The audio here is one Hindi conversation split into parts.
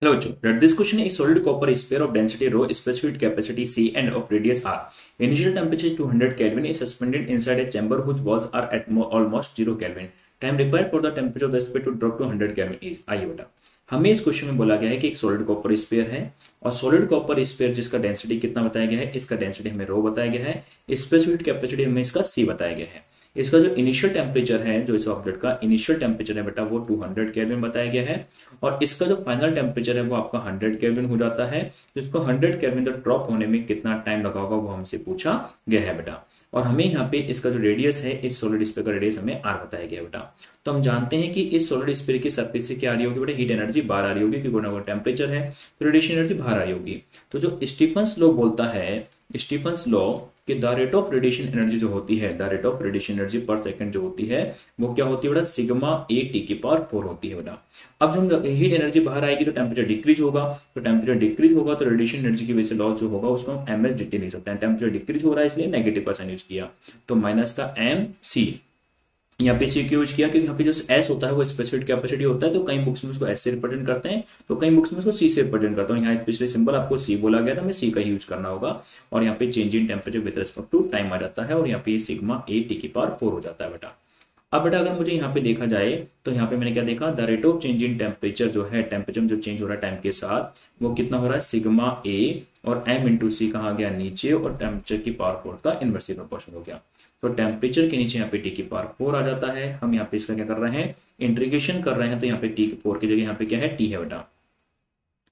Hello, Joe. That this question is solid copper sphere of density rho, specific capacity C, and of radius R. Initial temperature is 200 Kelvin. Is suspended inside a chamber whose walls are at almost 0 Kelvin. Time required for the temperature of the sphere to drop to 100 Kelvin is आइए बेटा हमें इस क्वेश्चन में बोला गया है कि एक सॉलिड कॉपर स्फीयर है और सॉलिड कॉपर स्फीयर जिसका डेंसिटी कितना बताया गया है, इसका डेंसिटी हमें रो बताया गया है, स्पेसिफिक कैपेसिटी हमें इसका सी बताया गया है। इसका जो इनिशियल टेम्परेचर है, जो इस ऑब्जेक्ट का इनिशियल टेम्परेचर है बेटा वो 200 केल्विन बताया गया है और इसका जो फाइनल टेम्परेचर है वो आपका 100 केल्विन हो जाता है। जिसको 100 केल्विन तक ड्रॉप होने में कितना टाइम लगा होगा वो हमसे पूछा गया है बेटा। और हमें यहाँ पे इसका जो रेडियस है, इस सॉलिड स्फीयर का रेडियस हमें आर बताया गया बेटा। तो हम जानते हैं कि इस सॉलिड स्फीयर की सरफेस से क्या आ रही होगी बेटा, हीट एनर्जी बाहर आ रही होगी क्योंकि वो टेम्परेचर है तो रेडिएशन एनर्जी बाहर आ रही होगी। तो जो स्टीफन्स लॉ बोलता है, स्टीफन्स लॉ कि the rate of radiation energy जो होती है, the rate of radiation energy पर सेकंड जो होती है वो क्या होती है बेटा, सिग्मा ए टी की पावर 4 होती है बेटा। अब जब हीट एनर्जी बाहर आएगी तो टेम्परेचर डिक्रीज होगा, तो टेम्परेचर डिक्रीज होगा तो रेडिएशन एनर्जी की वजह से लॉस जो होगा उसको हम एम एस डी टी लिख सकते हैं। टेम्परेचर डिक्रीज हो रहा है इसलिए नेगेटिव का साइन यूज किया, तो माइनस का एम सी, यहाँ पे सी क्यों यूज किया क्योंकि यहाँ पे जो एस होता है वो स्पेसिफिक कैपेसिटी होता है, तो कई बुक्स में उसको एस से रिप्रेजेंट करते हैं तो कई बुक्स में उसको सी से रिप्रेजेंट करते हैं। यहाँ स्पेशली सिंबल आपको सी बोला गया था, हमें सी का यूज करना होगा। और यहाँ पे change in temperature with respect to time आ जाता है और यहाँ पे सिग्मा ए टी की पावर 4 हो जाता है बेटा। अब बेटा अगर मुझे यहाँ पे देखा जाए तो यहाँ पे मैंने क्या देखा, the rate of change in temperature जो है, टेम्परेचर में जो चेंज हो रहा है टाइम के साथ वो कितना हो रहा है, सिग्मा ए और एम इंटू सी कहा गया नीचे और टेम्परेचर की पावर 4 का इनवर्सली प्रोपोर्शन हो गया। तो टेम्परेचर के नीचे यहाँ पे टी की पावर 4 आ जाता है। हम यहाँ पे इसका क्या कर रहे हैं, इंटीग्रेशन कर रहे हैं, तो यहाँ पे टी 4 की जगह यहाँ पे क्या है, टी है बेटा।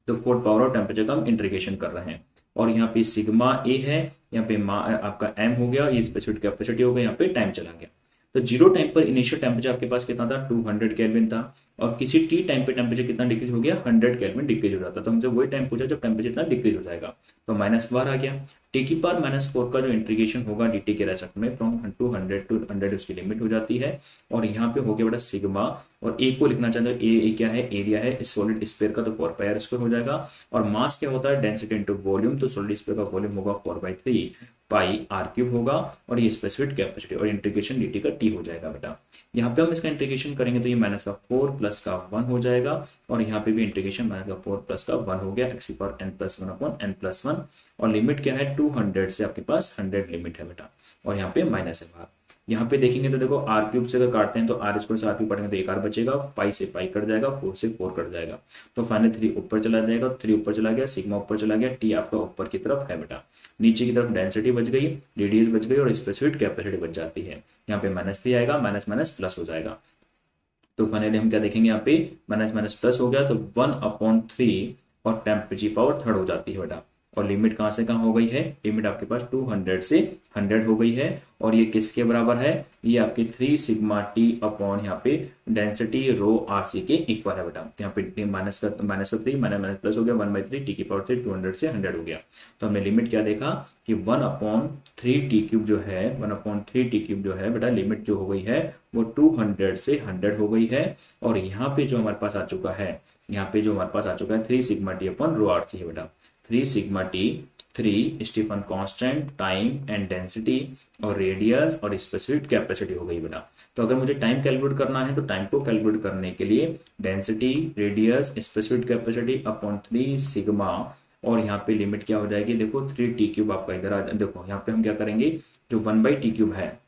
तो 4 पावर और टेम्परेचर का हम इंटीग्रेशन कर रहे हैं और यहाँ पे सिग्मा ए है, यहाँ पे आपका एम हो गया, ये स्पेसिफिक कैपेसिटी हो गया, यहाँ पे टाइम चला गया। तो जीरो टाइम पर इनिशियल टेम्परेचर आपके पास कितना था, 200 केल्विन था और किसी टी टाइम पे टेम्परेचर कितना डिक्रीज हो गया, 100 केल्विन डिक्रीज हो जाता। तो हमसे वही टाइम पूछा जब टेम्परेचर इतना डिक्रीज हो जाएगा, तो माइनस बार आ गया। टी की पावर -4 का जो इंटीग्रेशन होगा डी टी के रेस्पेक्ट में फ्रॉम 200 टू 100 उसकी लिमिट हो जाती है और यहाँ पे हो गया बेटा सिग्मा और ए को लिखना चाहते हो, ए क्या है, एरिया है इस सॉलिड स्फीयर का, तो 4 पाई आर स्क्वायर हो जाएगा। और मास क्या होता है, डेंसिटी इनटू वॉल्यूम, तो सॉलिड स्फीयर का वॉल्यूम होगा 4/3 पाई आर क्यूब होगा और ये स्पेसिफिक कैपेसिटी और इंटीग्रेशन डी टी का टी हो जाएगा बेटा। यहाँ पे हम इसका इंटीग्रेशन करेंगे तो ये माइनस का 4 प्लस का 1 हो जाएगा और यहाँ पे भी इंटीग्रेशन माइनस का 4 प्लस का 1 हो गया, एक्स की पावर n+1 अपॉन n+1 और लिमिट क्या है 200 से आपके पास 100 लिमिट है बेटा और यहाँ पे माइनस है बाहर। यहाँ पे देखेंगे तो देखो आर क्यूब से अगर काटते हैं तो आर स्क्वायर से आर क्यूब काटेंगे तो एक आर बचेगा, पाई से पाई कट जाएगा, 4 से 4 कट जाएगा, तो फाइनली 3 ऊपर चला जाएगा, 3 ऊपर चला गया, सिग्मा ऊपर चला गया, टी आपका ऊपर की तरफ है बेटा, नीचे की तरफ डेंसिटी बच गई, रेडियस बच गई और स्पेसिफिक कैपेसिटी बच जाती है। यहाँ पे -3 आएगा, माइनस माइनस प्लस हो जाएगा, तो फाइनली हम क्या देखेंगे यहाँ पे माइनस माइनस प्लस हो गया तो 1/3 और टेम्परेचर पावर 3 हो जाती है बेटा। और लिमिट कहाँ से कहाँ हो गई है, लिमिट आपके पास 200 से 100 हो गई है और ये किसके बराबर है, ये आपकी 3 सिग्मा टी अपॉन यहाँ पे डेंसिटी रो आर सी के इक्वल है बेटा। यहाँ पे माइनस का 3 माइनस प्लस हो गया 1/3 टी की पावर 3 200 से 100 हो गया। तो हमने लिमिट क्या देखा कि 1/3 टी क्यूब जो है, 1/3 टी क्यूब जो है बेटा, लिमिट जो हो गई है वो 200 से 100 हो गई है। और यहाँ पे जो हमारे पास आ चुका है, यहाँ पे जो हमारे पास आ चुका है 3 sigma T upon rho R C है बेटा। 3 sigma T, 3 Stefan constant, time and density और रेडियस और स्पेसिफिक कैपेसिटी हो गई बेटा। तो अगर मुझे टाइम कैलकुलेट करना है तो टाइम को कैलकुलेट करने के लिए density, radius, specific capacity upon 3 sigma और यहाँ पे लिमिट क्या हो जाएगी, देखो 3 टी क्यूब आपका इधर आ, देखो यहाँ पे हम क्या करेंगे, जो 1/टी क्यूब है,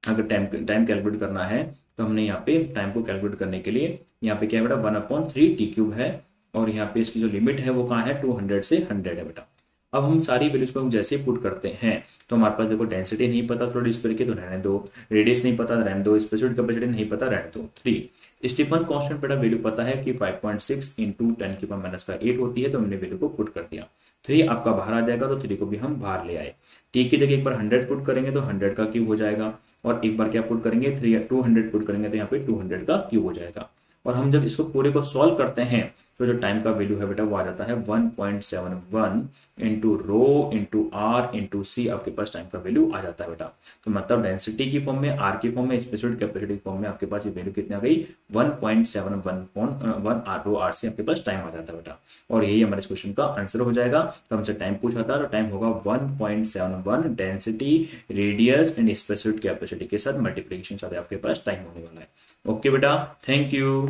अगर टाइम कैलकुलेट करना है तो हमने यहाँ पे टाइम को कैलकुलेट करने के लिए यहाँ पे क्या है बेटा 1/3 टी क्यूब है और यहाँ पे इसकी जो लिमिट है वो कहाँ है 200 से 100 है बेटा। अब हम सारी वैल्यूज को जैसे पुट करते हैं तो हमारे पास देखो डेंसिटी नहीं पता सॉलिड स्फीयर की तो रहने दो, रेडियस नहीं पता रहने दो, स्पेसिफिक कैपेसिटी नहीं पता रहने दो। 3 स्टीफन कांस्टेंट बेटा वैल्यू पता है कि 5.6 इंटू 10⁻⁸ होती है, तो हमने वैल्यू को पुट कर दिया। 3 आपका बाहर आ जाएगा तो 3 को भी हम बाहर ले आए। टी की जगह एक बार 100 पुट करेंगे तो 100 का क्यूब हो जाएगा और एक बार क्या पुट करेंगे 200 पुट करेंगे तो यहाँ पे 200 का क्यूब हो जाएगा। और हम जब इसको पूरे को सॉल्व करते हैं तो जो टाइम का वैल्यू है बेटा वो आ जाता है 1.71 into rho into R into C, आपके पास टाइम का वैल्यू आ जाता है बेटा। तो मतलब डेंसिटी की फॉर्म में, आर की फॉर्म में, स्पेसिफिक कैपेसिटी फॉर्म में आपके पास ये वैल्यू कितनी आ गई 1.71 आर रो आर सी आपके पास टाइम आ जाता है बेटा। और यही हमारे इस क्वेश्चन का आंसर हो जाएगा। तो हमसे टाइम पूछा था तो टाइम होगा 1.71 density, radius and specific capacity के साथ मल्टीप्लीकेशन साथ आपके पास टाइम होने वाला है। ओके बेटा, थैंक यू।